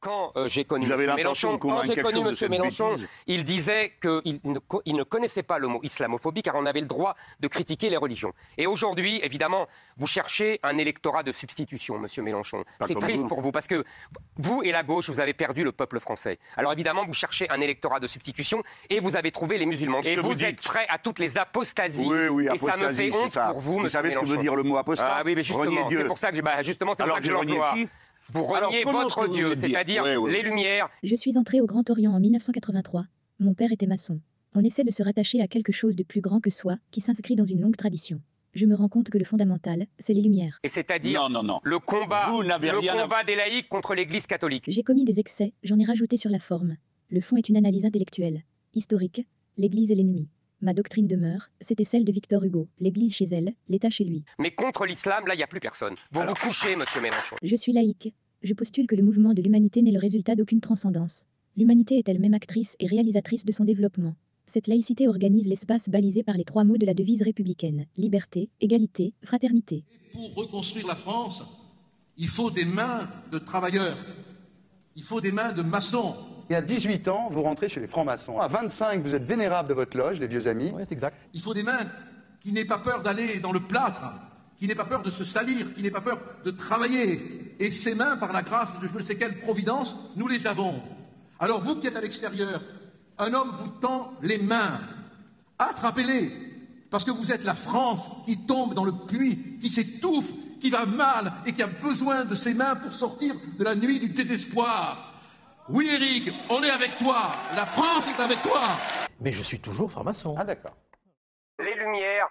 Quand j'ai connu Vous avez M. l'intention Mélenchon, de convaincre quelque chose de cette Mélenchon, bêtise. il disait qu'il ne connaissait pas le mot islamophobie car on avait le droit de critiquer les religions. Et aujourd'hui, évidemment, vous cherchez un électorat de substitution, M. Mélenchon. C'est triste pour vous parce que vous et la gauche, vous avez perdu le peuple français. Alors évidemment, vous cherchez un électorat de substitution et vous avez trouvé les musulmans. Et vous êtes prêts à toutes les apostasies. Oui, et ça me fait honte pour vous, M. Mélenchon. Vous savez ce que veut dire le mot apostat? Ah oui, mais justement, c'est pour ça que je l'emploie. Vous reniez votre Dieu, c'est-à-dire les Lumières. Je suis entré au Grand Orient en 1983. Mon père était maçon. On essaie de se rattacher à quelque chose de plus grand que soi, qui s'inscrit dans une longue tradition. Je me rends compte que le fondamental, c'est les Lumières. Et c'est-à-dire le combat des laïcs contre l'Église catholique. J'ai commis des excès, j'en ai rajouté sur la forme. Le fond est une analyse intellectuelle, historique, l'Église est l'ennemi. Ma doctrine demeure, c'était celle de Victor Hugo, l'Église chez elle, l'État chez lui. Mais contre l'islam, là, il n'y a plus personne. Vous vous couchez, M. Mélenchon. Je suis laïque. Je postule que le mouvement de l'humanité n'est le résultat d'aucune transcendance. L'humanité est elle-même actrice et réalisatrice de son développement. Cette laïcité organise l'espace balisé par les 3 mots de la devise républicaine. Liberté, égalité, fraternité. Pour reconstruire la France, il faut des mains de travailleurs. Il faut des mains de maçons. Et à 18 ans, vous rentrez chez les francs-maçons. À 25, vous êtes vénérable de votre loge, les vieux amis. Oui, c'est exact. Il faut des mains qui n'aient pas peur d'aller dans le plâtre, qui n'aient pas peur de se salir, qui n'aient pas peur de travailler. Et ces mains, par la grâce de je ne sais quelle providence, nous les avons. Alors vous qui êtes à l'extérieur, un homme vous tend les mains. Attrapez-les, parce que vous êtes la France qui tombe dans le puits, qui s'étouffe, qui va mal et qui a besoin de ses mains pour sortir de la nuit du désespoir. Oui, Éric, on est avec toi. La France est avec toi. Mais je suis toujours franc-maçon. Ah d'accord. Les Lumières